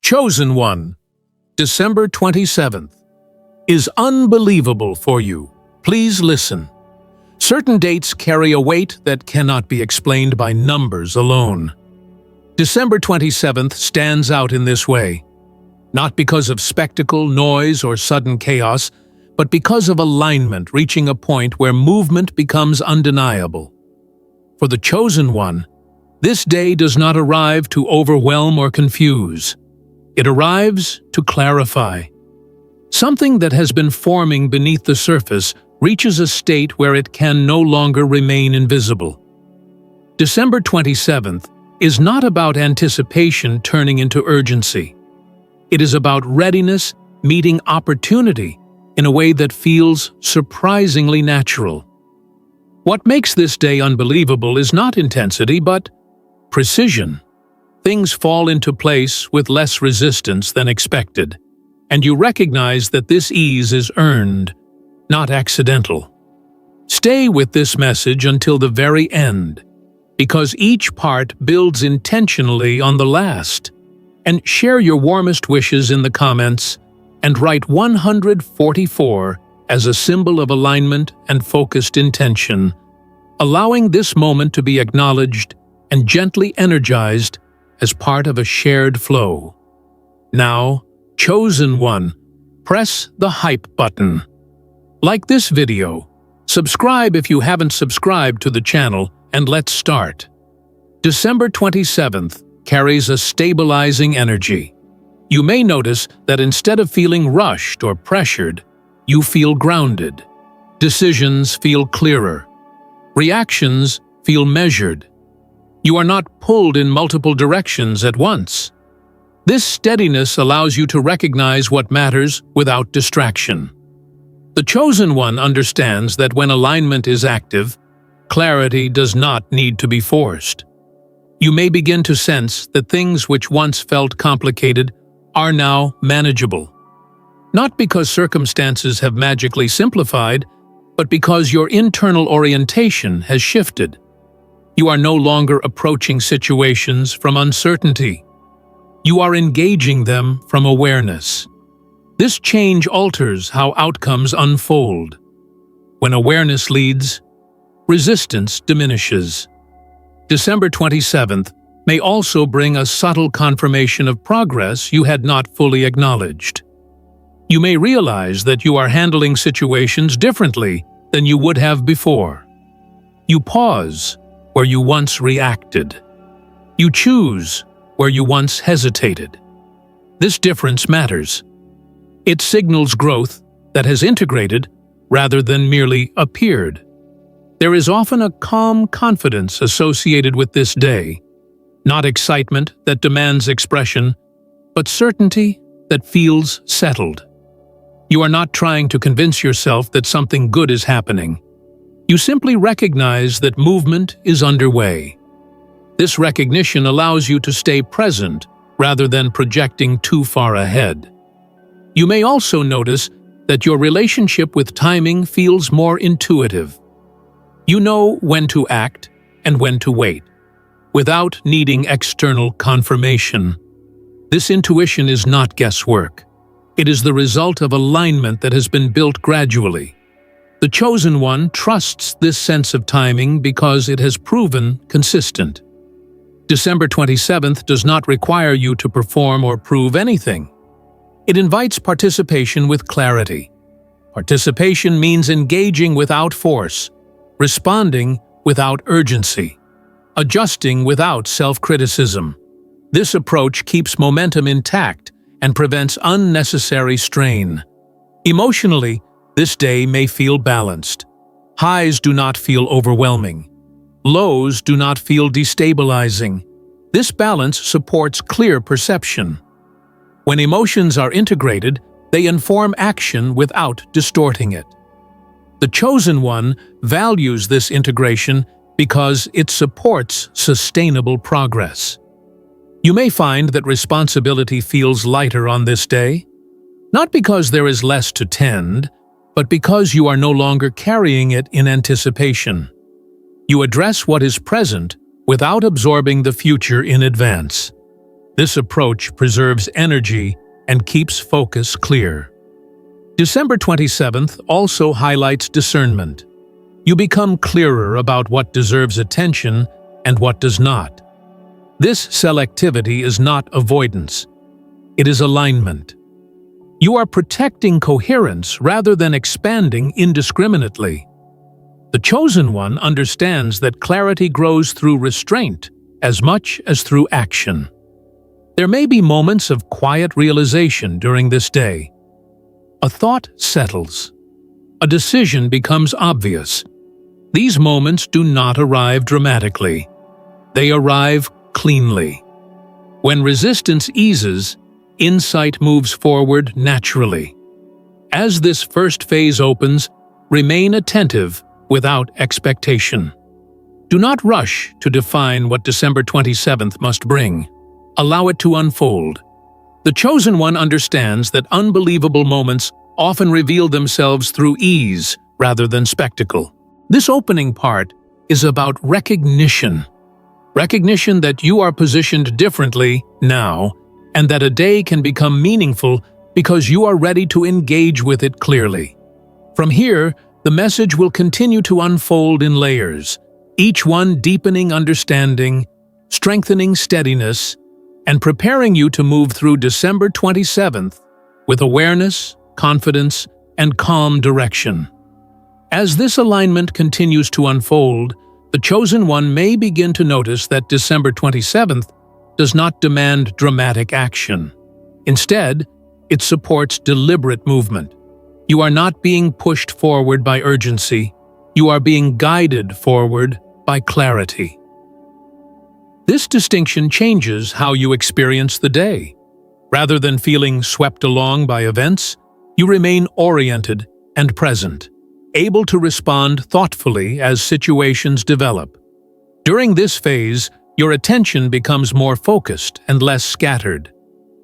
Chosen One, December 27th, is unbelievable for you. Please listen. Certain dates carry a weight that cannot be explained by numbers alone. December 27th stands out in this way, not because of spectacle, noise, or sudden chaos, but because of alignment reaching a point where movement becomes undeniable. For the Chosen One, this day does not arrive to overwhelm or confuse. It arrives to clarify. Something that has been forming beneath the surface reaches a state where it can no longer remain invisible. December 27th is not about anticipation turning into urgency. It is about readiness meeting opportunity in a way that feels surprisingly natural. What makes this day unbelievable is not intensity, but precision. Things fall into place with less resistance than expected, and you recognize that this ease is earned, not accidental. Stay with this message until the very end, because each part builds intentionally on the last. And share your warmest wishes in the comments and write 144 as a symbol of alignment and focused intention, allowing this moment to be acknowledged and gently energized as part of a shared flow. Now, Chosen One, press the hype button. Like this video, subscribe if you haven't subscribed to the channel, and let's start. December 27th carries a stabilizing energy. You may notice that instead of feeling rushed or pressured, you feel grounded. Decisions feel clearer. Reactions feel measured. You are not pulled in multiple directions at once. This steadiness allows you to recognize what matters without distraction. The Chosen One understands that when alignment is active, clarity does not need to be forced. You may begin to sense that things which once felt complicated are now manageable. Not because circumstances have magically simplified, but because your internal orientation has shifted. You are no longer approaching situations from uncertainty. You are engaging them from awareness. This change alters how outcomes unfold. When awareness leads, resistance diminishes. December 27th may also bring a subtle confirmation of progress you had not fully acknowledged. You may realize that you are handling situations differently than you would have before. You pause where you once reacted. You choose where you once hesitated. This difference matters. It signals growth that has integrated rather than merely appeared. There is often a calm confidence associated with this day, not excitement that demands expression, but certainty that feels settled. You are not trying to convince yourself that something good is happening. You simply recognize that movement is underway. This recognition allows you to stay present rather than projecting too far ahead. You may also notice that your relationship with timing feels more intuitive. You know when to act and when to wait, without needing external confirmation. This intuition is not guesswork. It is the result of alignment that has been built gradually. The Chosen One trusts this sense of timing because it has proven consistent. December 27th does not require you to perform or prove anything. It invites participation with clarity. Participation means engaging without force, responding without urgency, adjusting without self-criticism. This approach keeps momentum intact and prevents unnecessary strain. Emotionally, this day may feel balanced. Highs do not feel overwhelming. Lows do not feel destabilizing. This balance supports clear perception. When emotions are integrated, they inform action without distorting it. The Chosen One values this integration because it supports sustainable progress. You may find that responsibility feels lighter on this day, not because there is less to tend, but because you are no longer carrying it in anticipation. You address what is present without absorbing the future in advance. This approach preserves energy and keeps focus clear. December 27th also highlights discernment. You become clearer about what deserves attention and what does not. This selectivity is not avoidance. It is alignment. You are protecting coherence rather than expanding indiscriminately. The chosen one understands that clarity grows through restraint as much as through action. There may be moments of quiet realization during this day. A thought settles. A decision becomes obvious. These moments do not arrive dramatically. They arrive cleanly. When resistance eases, insight moves forward naturally. As this first phase opens, remain attentive without expectation. Do not rush to define what December 27th must bring. Allow it to unfold. The chosen one understands that unbelievable moments often reveal themselves through ease rather than spectacle. This opening part is about recognition. Recognition that you are positioned differently now, and that a day can become meaningful because you are ready to engage with it clearly. From here, the message will continue to unfold in layers, each one deepening understanding, strengthening steadiness, and preparing you to move through December 27th with awareness, confidence, and calm direction. As this alignment continues to unfold, the chosen one may begin to notice that December 27th does not demand dramatic action. Instead, it supports deliberate movement. You are not being pushed forward by urgency. You are being guided forward by clarity. This distinction changes how you experience the day. Rather than feeling swept along by events, you remain oriented and present, able to respond thoughtfully as situations develop. During this phase, your attention becomes more focused and less scattered.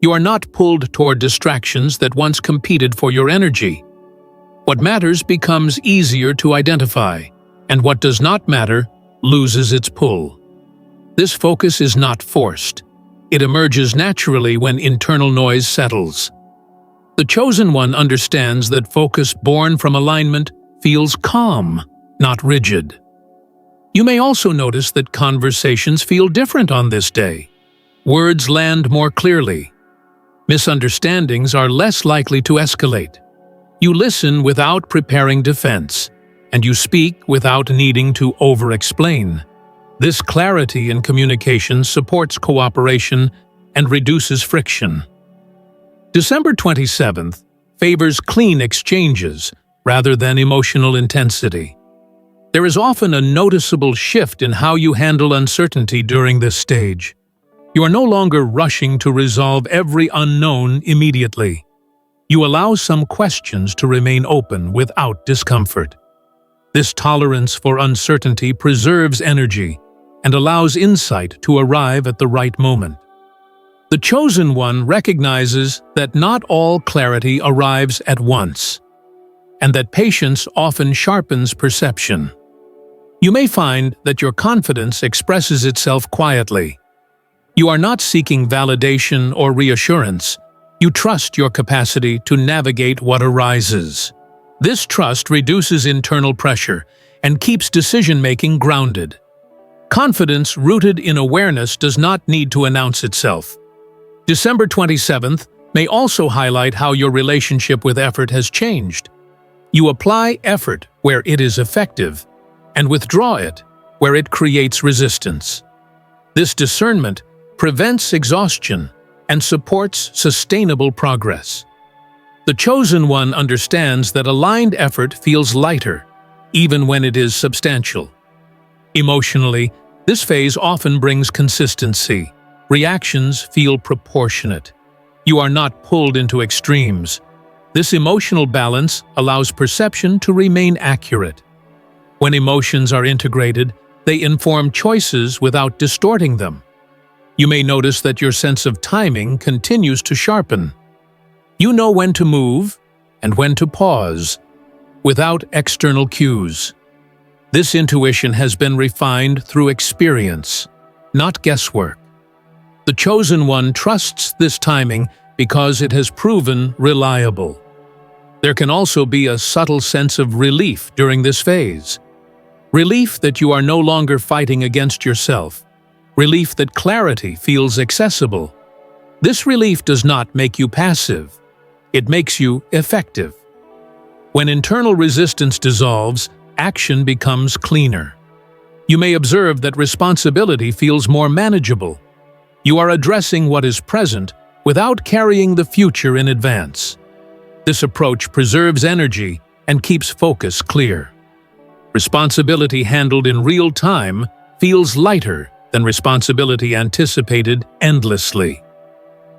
You are not pulled toward distractions that once competed for your energy. What matters becomes easier to identify, and what does not matter loses its pull. This focus is not forced. It emerges naturally when internal noise settles. The chosen one understands that focus born from alignment feels calm, not rigid. You may also notice that conversations feel different on this day. Words land more clearly. Misunderstandings are less likely to escalate. You listen without preparing defense, and you speak without needing to over-explain. This clarity in communication supports cooperation and reduces friction. December 27th favors clean exchanges rather than emotional intensity. There is often a noticeable shift in how you handle uncertainty during this stage. You are no longer rushing to resolve every unknown immediately. You allow some questions to remain open without discomfort. This tolerance for uncertainty preserves energy and allows insight to arrive at the right moment. The chosen one recognizes that not all clarity arrives at once, and that patience often sharpens perception. You may find that your confidence expresses itself quietly. You are not seeking validation or reassurance. You trust your capacity to navigate what arises. This trust reduces internal pressure and keeps decision-making grounded. Confidence rooted in awareness does not need to announce itself. December 27th may also highlight how your relationship with effort has changed. You apply effort where it is effective, and withdraw it where it creates resistance. This discernment prevents exhaustion and supports sustainable progress. The chosen one understands that aligned effort feels lighter, even when it is substantial. Emotionally, this phase often brings consistency. Reactions feel proportionate. You are not pulled into extremes. This emotional balance allows perception to remain accurate. When emotions are integrated, they inform choices without distorting them. You may notice that your sense of timing continues to sharpen. You know when to move and when to pause, without external cues. This intuition has been refined through experience, not guesswork. The Chosen One trusts this timing because it has proven reliable. There can also be a subtle sense of relief during this phase. Relief that you are no longer fighting against yourself. Relief that clarity feels accessible. This relief does not make you passive. It makes you effective. When internal resistance dissolves, action becomes cleaner. You may observe that responsibility feels more manageable. You are addressing what is present without carrying the future in advance. This approach preserves energy and keeps focus clear. Responsibility handled in real time feels lighter than responsibility anticipated endlessly.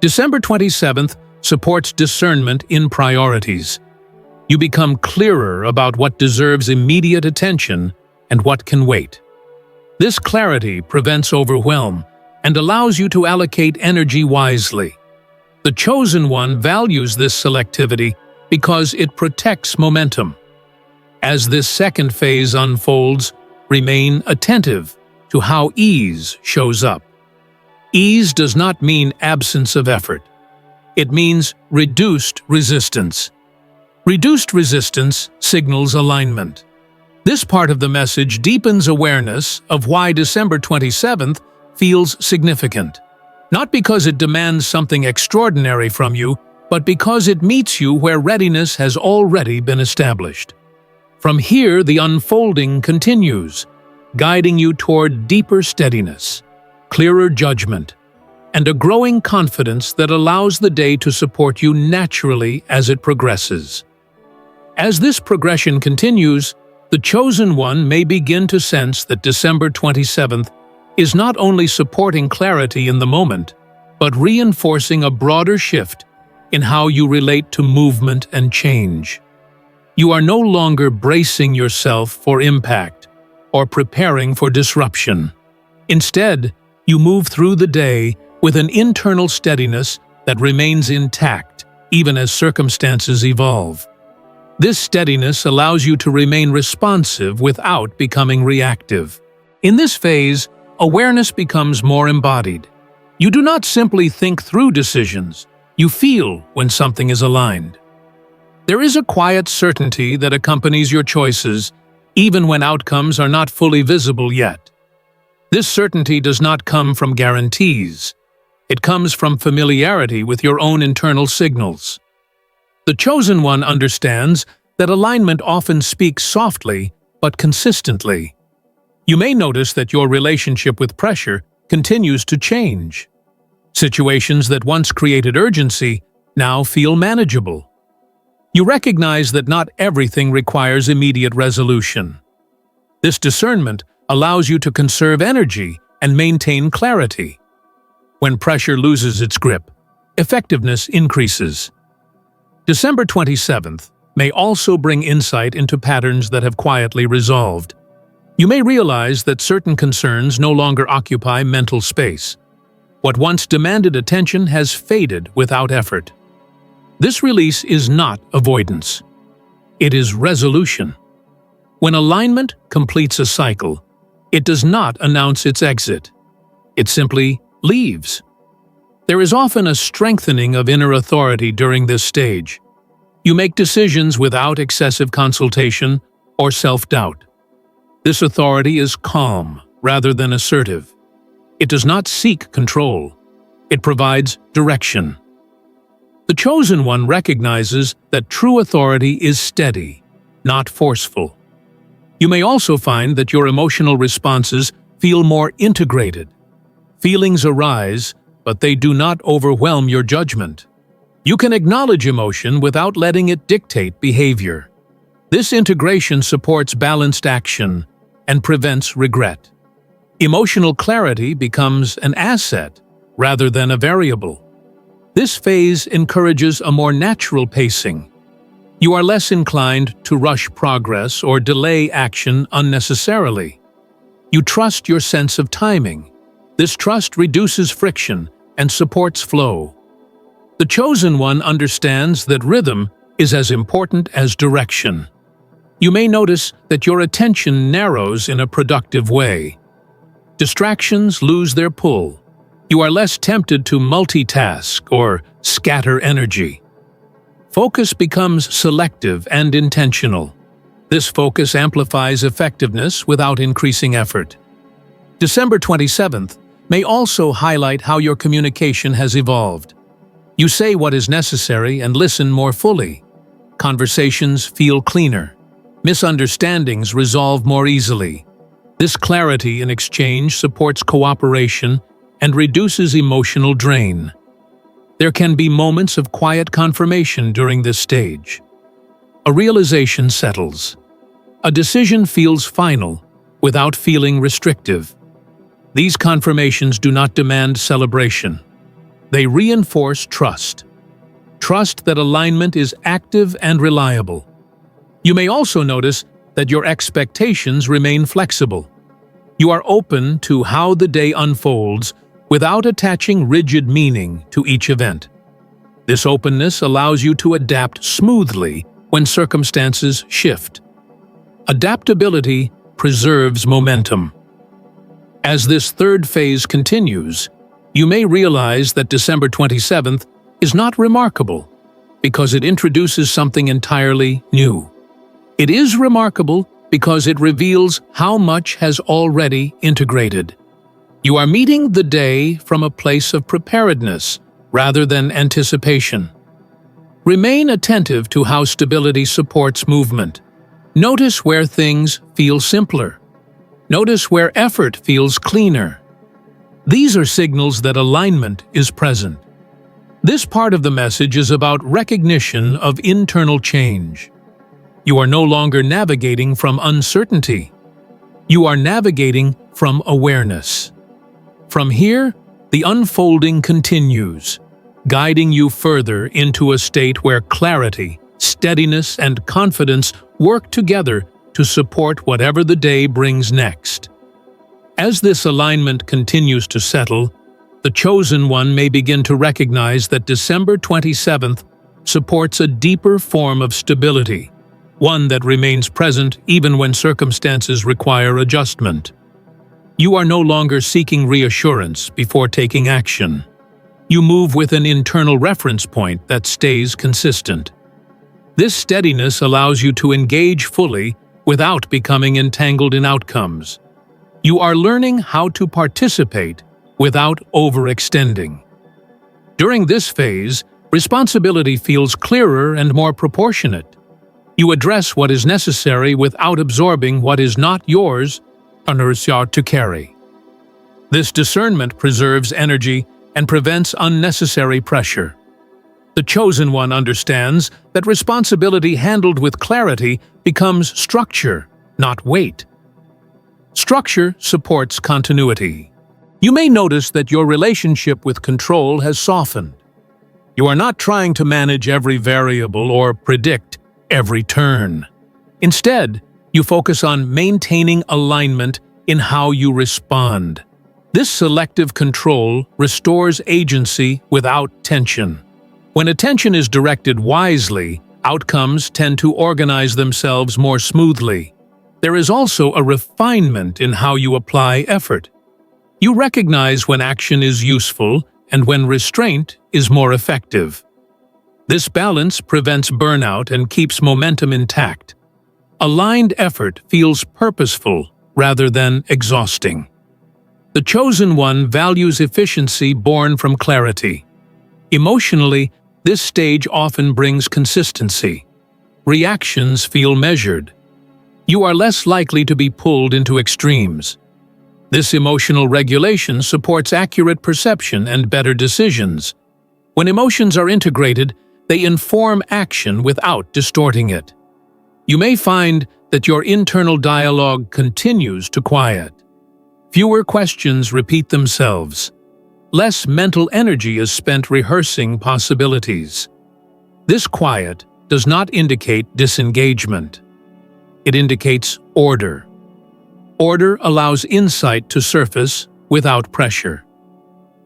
December 27th supports discernment in priorities. You become clearer about what deserves immediate attention and what can wait. This clarity prevents overwhelm and allows you to allocate energy wisely. The Chosen One values this selectivity because it protects momentum. As this second phase unfolds, remain attentive to how ease shows up. Ease does not mean absence of effort. It means reduced resistance. Reduced resistance signals alignment. This part of the message deepens awareness of why December 27th feels significant. Not because it demands something extraordinary from you, but because it meets you where readiness has already been established. From here, the unfolding continues, guiding you toward deeper steadiness, clearer judgment, and a growing confidence that allows the day to support you naturally as it progresses. As this progression continues, the Chosen One may begin to sense that December 27th is not only supporting clarity in the moment, but reinforcing a broader shift in how you relate to movement and change. You are no longer bracing yourself for impact or preparing for disruption. Instead, you move through the day with an internal steadiness that remains intact even as circumstances evolve. This steadiness allows you to remain responsive without becoming reactive. In this phase, awareness becomes more embodied. You do not simply think through decisions, you feel when something is aligned. There is a quiet certainty that accompanies your choices, even when outcomes are not fully visible yet. This certainty does not come from guarantees. It comes from familiarity with your own internal signals. The Chosen One understands that alignment often speaks softly but consistently. You may notice that your relationship with pressure continues to change. Situations that once created urgency now feel manageable. You recognize that not everything requires immediate resolution. This discernment allows you to conserve energy and maintain clarity. When pressure loses its grip, effectiveness increases. December 27th may also bring insight into patterns that have quietly resolved. You may realize that certain concerns no longer occupy mental space. What once demanded attention has faded without effort. This release is not avoidance. It is resolution. When alignment completes a cycle, it does not announce its exit. It simply leaves. There is often a strengthening of inner authority during this stage. You make decisions without excessive consultation or self-doubt. This authority is calm rather than assertive. It does not seek control. It provides direction. The Chosen One recognizes that true authority is steady, not forceful. You may also find that your emotional responses feel more integrated. Feelings arise, but they do not overwhelm your judgment. You can acknowledge emotion without letting it dictate behavior. This integration supports balanced action and prevents regret. Emotional clarity becomes an asset rather than a variable. This phase encourages a more natural pacing. You are less inclined to rush progress or delay action unnecessarily. You trust your sense of timing. This trust reduces friction and supports flow. The Chosen One understands that rhythm is as important as direction. You may notice that your attention narrows in a productive way. Distractions lose their pull. You are less tempted to multitask or scatter energy. Focus becomes selective and intentional. This focus amplifies effectiveness without increasing effort. December 27th may also highlight how your communication has evolved. You say what is necessary and listen more fully. Conversations feel cleaner. Misunderstandings resolve more easily. This clarity in exchange supports cooperation and reduces emotional drain. There can be moments of quiet confirmation during this stage. A realization settles. A decision feels final, without feeling restrictive. These confirmations do not demand celebration. They reinforce trust. Trust that alignment is active and reliable. You may also notice that your expectations remain flexible. You are open to how the day unfolds without attaching rigid meaning to each event. This openness allows you to adapt smoothly when circumstances shift. Adaptability preserves momentum. As this third phase continues, you may realize that December 27th is not remarkable because it introduces something entirely new. It is remarkable because it reveals how much has already integrated. You are meeting the day from a place of preparedness rather than anticipation. Remain attentive to how stability supports movement. Notice where things feel simpler. Notice where effort feels cleaner. These are signals that alignment is present. This part of the message is about recognition of internal change. You are no longer navigating from uncertainty. You are navigating from awareness. From here, the unfolding continues, guiding you further into a state where clarity, steadiness, and confidence work together to support whatever the day brings next. As this alignment continues to settle, the chosen one may begin to recognize that December 27th supports a deeper form of stability, one that remains present even when circumstances require adjustment. You are no longer seeking reassurance before taking action. You move with an internal reference point that stays consistent. This steadiness allows you to engage fully without becoming entangled in outcomes. You are learning how to participate without overextending. During this phase, responsibility feels clearer and more proportionate. You address what is necessary without absorbing what is not yours to carry. This discernment preserves energy and prevents unnecessary pressure. The chosen one understands that responsibility handled with clarity becomes structure, not weight. Structure supports continuity. You may notice that your relationship with control has softened. You are not trying to manage every variable or predict every turn. Instead, you focus on maintaining alignment in how you respond. This selective control restores agency without tension. When attention is directed wisely, outcomes tend to organize themselves more smoothly. There is also a refinement in how you apply effort. You recognize when action is useful and when restraint is more effective. This balance prevents burnout and keeps momentum intact. Aligned effort feels purposeful rather than exhausting. The chosen one values efficiency born from clarity. Emotionally, this stage often brings consistency. Reactions feel measured. You are less likely to be pulled into extremes. This emotional regulation supports accurate perception and better decisions. When emotions are integrated, they inform action without distorting it. You may find that your internal dialogue continues to quiet. Fewer questions repeat themselves. Less mental energy is spent rehearsing possibilities. This quiet does not indicate disengagement. It indicates order. Order allows insight to surface without pressure.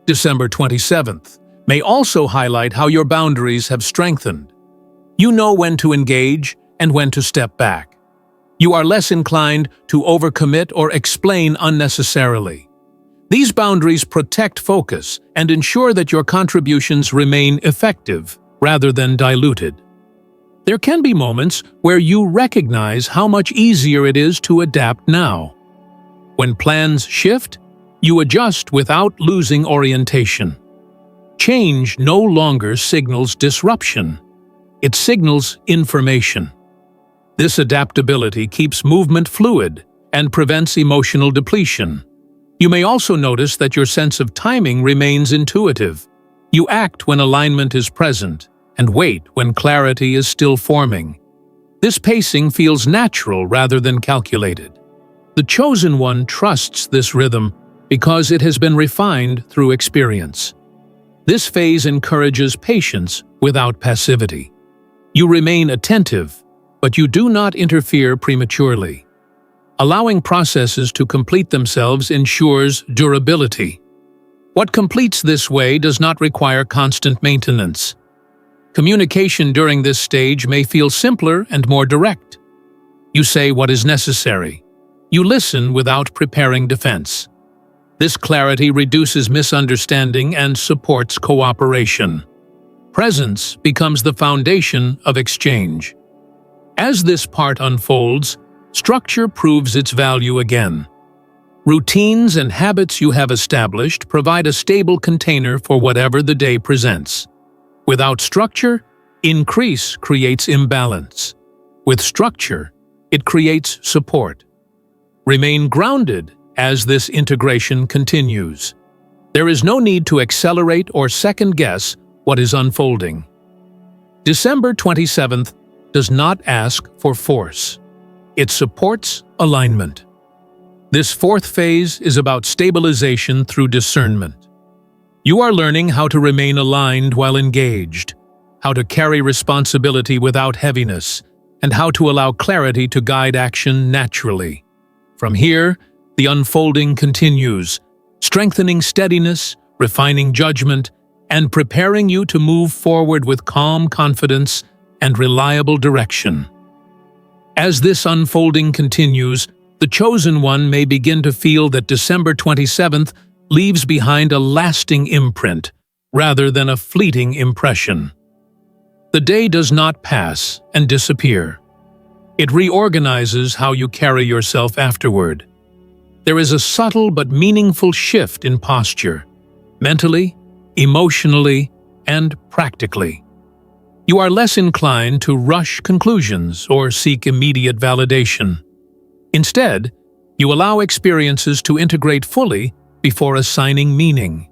December 27th may also highlight how your boundaries have strengthened. You know when to engage and when to step back. You are less inclined to overcommit or explain unnecessarily. These boundaries protect focus and ensure that your contributions remain effective rather than diluted. There can be moments where you recognize how much easier it is to adapt now. When plans shift, you adjust without losing orientation. Change no longer signals disruption. It signals information. This adaptability keeps movement fluid and prevents emotional depletion. You may also notice that your sense of timing remains intuitive. You act when alignment is present and wait when clarity is still forming. This pacing feels natural rather than calculated. The chosen one trusts this rhythm because it has been refined through experience. This phase encourages patience without passivity. You remain attentive, but you do not interfere prematurely. Allowing processes to complete themselves ensures durability. What completes this way does not require constant maintenance. Communication during this stage may feel simpler and more direct. You say what is necessary. You listen without preparing defense. This clarity reduces misunderstanding and supports cooperation. Presence becomes the foundation of exchange. As this part unfolds, structure proves its value again. Routines and habits you have established provide a stable container for whatever the day presents. Without structure, increase creates imbalance. With structure, it creates support. Remain grounded as this integration continues. There is no need to accelerate or second-guess what is unfolding. December 27th does not ask for force. It supports alignment. This fourth phase is about stabilization through discernment. You are learning how to remain aligned while engaged, how to carry responsibility without heaviness, and how to allow clarity to guide action naturally. From here, the unfolding continues, strengthening steadiness, refining judgment, and preparing you to move forward with calm confidence and reliable direction. As this unfolding continues, the chosen one may begin to feel that December 27th leaves behind a lasting imprint rather than a fleeting impression. The day does not pass and disappear. It reorganizes how you carry yourself afterward. There is a subtle but meaningful shift in posture, mentally, emotionally, and practically. You are less inclined to rush conclusions or seek immediate validation. Instead, you allow experiences to integrate fully before assigning meaning.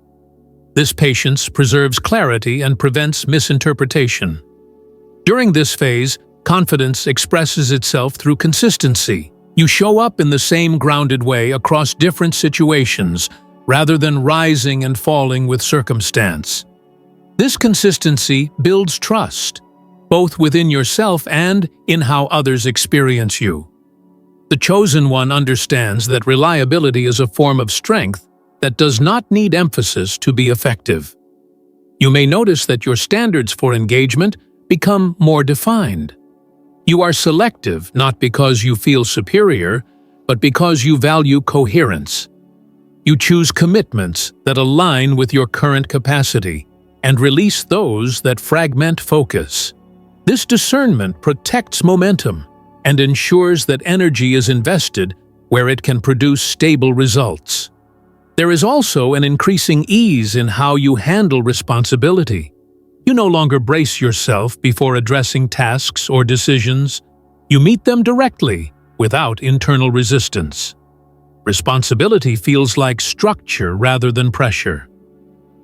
This patience preserves clarity and prevents misinterpretation. During this phase, confidence expresses itself through consistency. You show up in the same grounded way across different situations, rather than rising and falling with circumstance. This consistency builds trust, both within yourself and in how others experience you. The chosen one understands that reliability is a form of strength that does not need emphasis to be effective. You may notice that your standards for engagement become more defined. You are selective not because you feel superior, but because you value coherence. You choose commitments that align with your current capacity and release those that fragment focus. This discernment protects momentum and ensures that energy is invested where it can produce stable results. There is also an increasing ease in how you handle responsibility. You no longer brace yourself before addressing tasks or decisions. You meet them directly, without internal resistance. Responsibility feels like structure rather than pressure.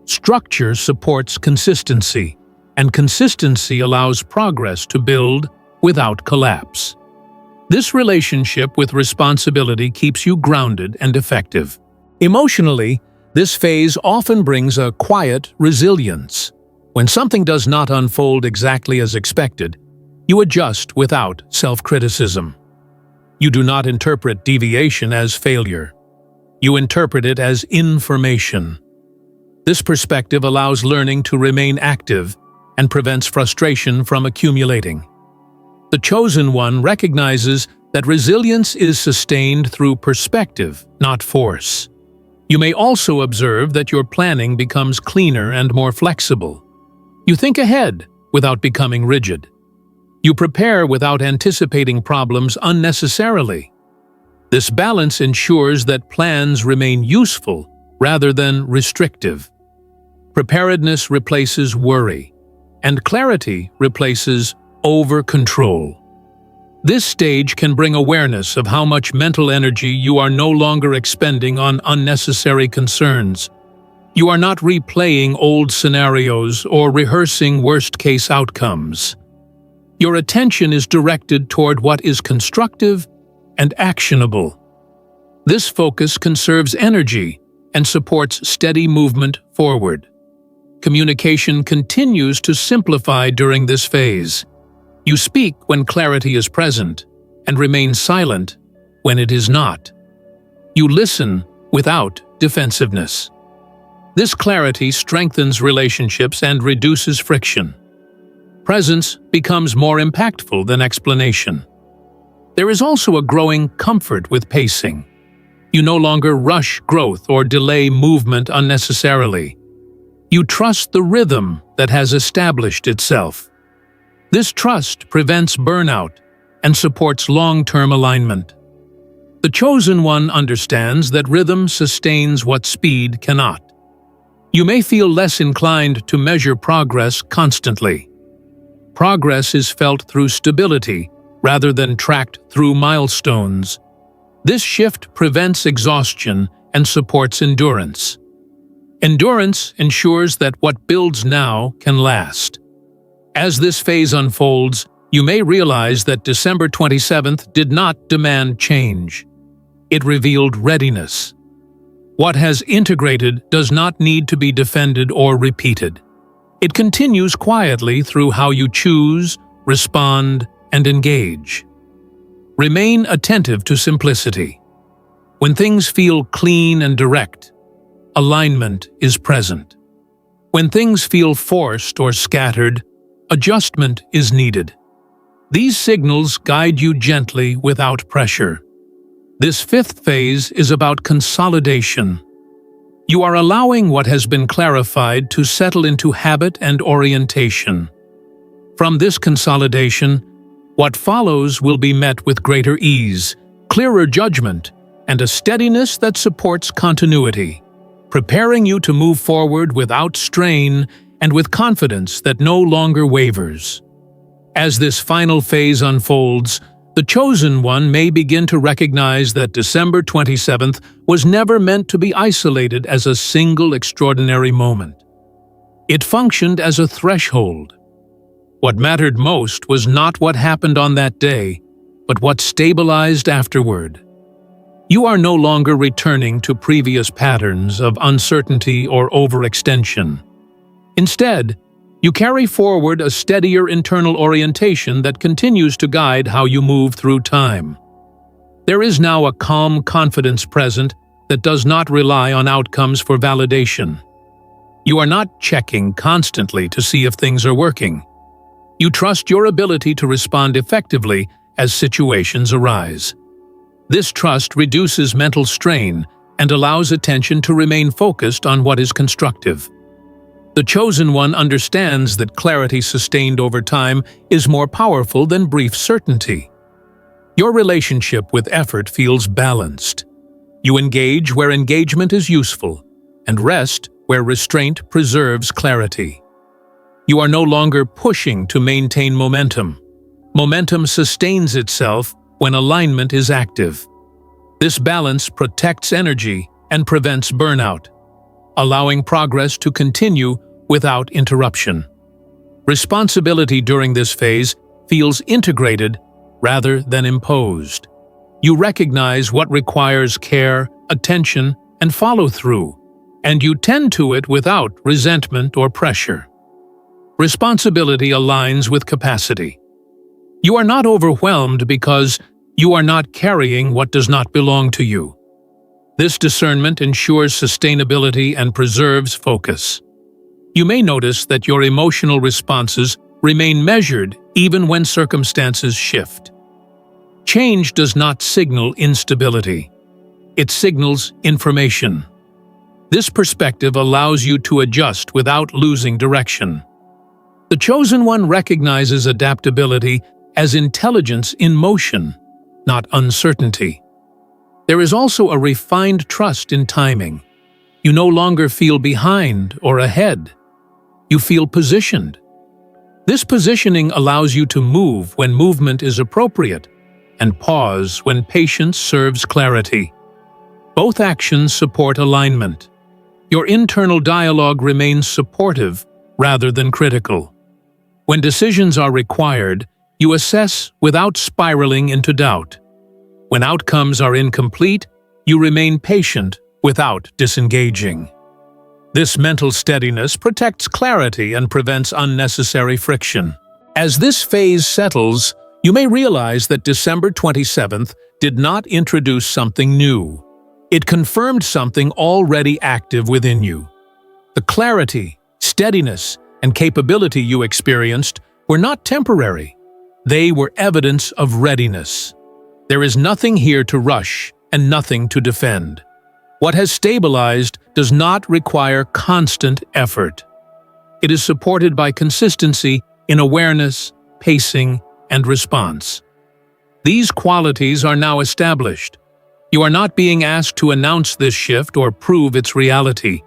Structure supports consistency, and consistency allows progress to build without collapse. This relationship with responsibility keeps you grounded and effective. Emotionally, this phase often brings a quiet resilience. When something does not unfold exactly as expected, you adjust without self-criticism. You do not interpret deviation as failure. You interpret it as information. This perspective allows learning to remain active and prevents frustration from accumulating. The chosen one recognizes that resilience is sustained through perspective, not force. You may also observe that your planning becomes cleaner and more flexible. You think ahead without becoming rigid. You prepare without anticipating problems unnecessarily. This balance ensures that plans remain useful rather than restrictive. Preparedness replaces worry, and clarity replaces over-control. This stage can bring awareness of how much mental energy you are no longer expending on unnecessary concerns. You are not replaying old scenarios or rehearsing worst-case outcomes. Your attention is directed toward what is constructive and actionable. This focus conserves energy and supports steady movement forward. Communication continues to simplify during this phase. You speak when clarity is present and remain silent when it is not. You listen without defensiveness. This clarity strengthens relationships and reduces friction. Presence becomes more impactful than explanation. There is also a growing comfort with pacing. You no longer rush growth or delay movement unnecessarily. You trust the rhythm that has established itself. This trust prevents burnout and supports long-term alignment. The chosen one understands that rhythm sustains what speed cannot. You may feel less inclined to measure progress constantly. Progress is felt through stability rather than tracked through milestones. This shift prevents exhaustion and supports endurance. Endurance ensures that what builds now can last. As this phase unfolds, you may realize that December 27th did not demand change. It revealed readiness. What has integrated does not need to be defended or repeated. It continues quietly through how you choose, respond, and engage. Remain attentive to simplicity. When things feel clean and direct, alignment is present. When things feel forced or scattered, adjustment is needed. These signals guide you gently without pressure. This fifth phase is about consolidation. You are allowing what has been clarified to settle into habit and orientation. From this consolidation, what follows will be met with greater ease, clearer judgment, and a steadiness that supports continuity, preparing you to move forward without strain and with confidence that no longer wavers. As this final phase unfolds, the chosen one may begin to recognize that December 27th was never meant to be isolated as a single extraordinary moment. It functioned as a threshold. What mattered most was not what happened on that day, but what stabilized afterward. You are no longer returning to previous patterns of uncertainty or overextension. Instead, you carry forward a steadier internal orientation that continues to guide how you move through time. There is now a calm confidence present that does not rely on outcomes for validation. You are not checking constantly to see if things are working. You trust your ability to respond effectively as situations arise. This trust reduces mental strain and allows attention to remain focused on what is constructive. The chosen one understands that clarity sustained over time is more powerful than brief certainty. Your relationship with effort feels balanced. You engage where engagement is useful, and rest where restraint preserves clarity. You are no longer pushing to maintain momentum. Momentum sustains itself when alignment is active. This balance protects energy and prevents burnout, allowing progress to continue without interruption. Responsibility during this phase feels integrated rather than imposed. You recognize what requires care, attention, and follow-through, and you tend to it without resentment or pressure. Responsibility aligns with capacity. You are not overwhelmed because you are not carrying what does not belong to you. This discernment ensures sustainability and preserves focus. You may notice that your emotional responses remain measured even when circumstances shift. Change does not signal instability. It signals information. This perspective allows you to adjust without losing direction. The Chosen One recognizes adaptability as intelligence in motion, not uncertainty. There is also a refined trust in timing. You no longer feel behind or ahead. You feel positioned. This positioning allows you to move when movement is appropriate and pause when patience serves clarity. Both actions support alignment. Your internal dialogue remains supportive rather than critical. When decisions are required, you assess without spiraling into doubt. When outcomes are incomplete, you remain patient without disengaging. This mental steadiness protects clarity and prevents unnecessary friction. As this phase settles, you may realize that December 27th did not introduce something new. It confirmed something already active within you. The clarity, steadiness, and capability you experienced were not temporary. They were evidence of readiness. There is nothing here to rush and nothing to defend. What has stabilized does not require constant effort. It is supported by consistency in awareness, pacing, and response. These qualities are now established. You are not being asked to announce this shift or prove its reality.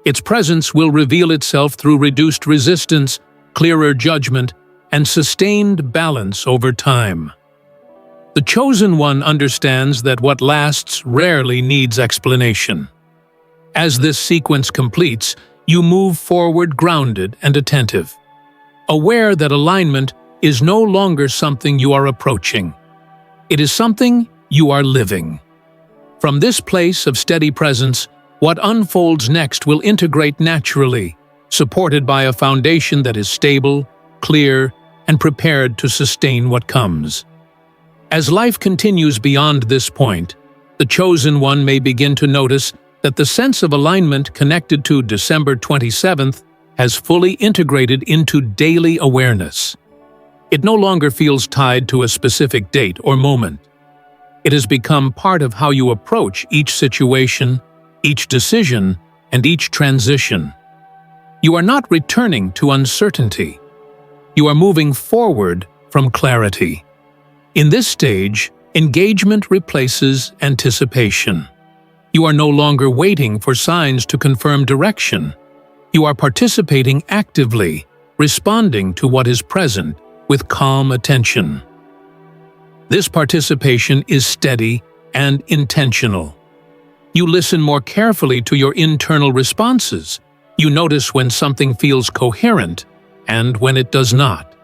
Its presence will reveal itself through reduced resistance, clearer judgment, and sustained balance over time. The Chosen One understands that what lasts rarely needs explanation. As this sequence completes, you move forward grounded and attentive, aware that alignment is no longer something you are approaching. It is something you are living. From this place of steady presence, what unfolds next will integrate naturally, supported by a foundation that is stable, clear, and prepared to sustain what comes. As life continues beyond this point, the Chosen One may begin to notice that the sense of alignment connected to December 27th has fully integrated into daily awareness. It no longer feels tied to a specific date or moment. It has become part of how you approach each situation, each decision, and each transition. You are not returning to uncertainty. You are moving forward from clarity. In this stage, engagement replaces anticipation. You are no longer waiting for signs to confirm direction. You are participating actively, responding to what is present with calm attention. This participation is steady and intentional. You listen more carefully to your internal responses. You notice when something feels coherent and when it does not.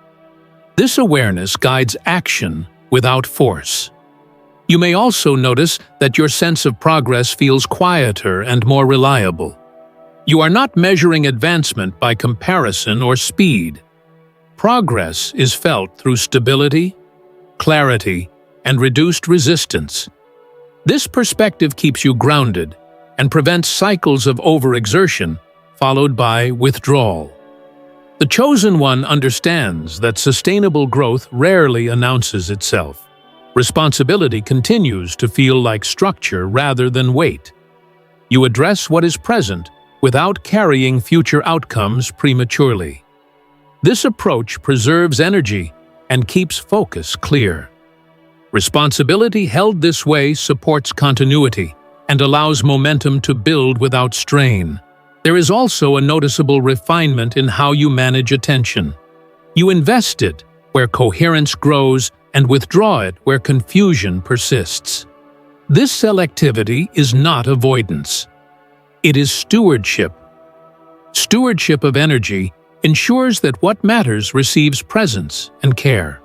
This awareness guides action without force. You may also notice that your sense of progress feels quieter and more reliable. You are not measuring advancement by comparison or speed. Progress is felt through stability, clarity, and reduced resistance. This perspective keeps you grounded and prevents cycles of overexertion followed by withdrawal. The Chosen One understands that sustainable growth rarely announces itself. Responsibility continues to feel like structure rather than weight. You address what is present without carrying future outcomes prematurely. This approach preserves energy and keeps focus clear. Responsibility held this way supports continuity and allows momentum to build without strain. There is also a noticeable refinement in how you manage attention. You invest it where coherence grows and withdraw it where confusion persists. This selectivity is not avoidance. It is stewardship. Stewardship of energy ensures that what matters receives presence and care.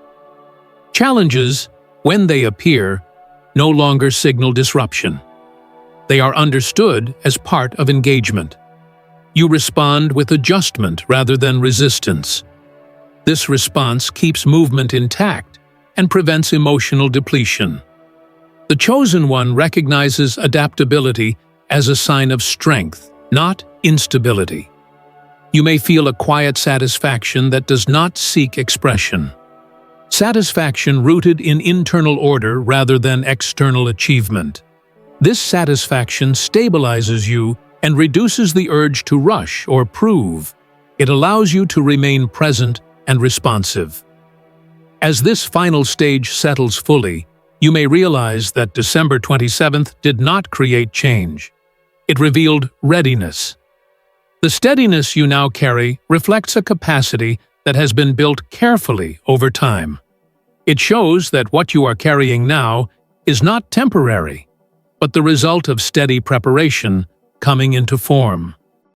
Challenges, when they appear, no longer signal disruption. They are understood as part of engagement. You respond with adjustment rather than resistance. This response keeps movement intact and prevents emotional depletion. The Chosen One recognizes adaptability as a sign of strength, not instability. You may feel a quiet satisfaction that does not seek expression. Satisfaction rooted in internal order rather than external achievement. This satisfaction stabilizes you and reduces the urge to rush or prove. It allows you to remain present and responsive. As this final stage settles fully, you may realize that December 27th did not create change. It revealed readiness. The steadiness you now carry reflects a capacity that has been built carefully over time. It shows that what you are carrying now is not temporary, but the result of steady preparation coming into form.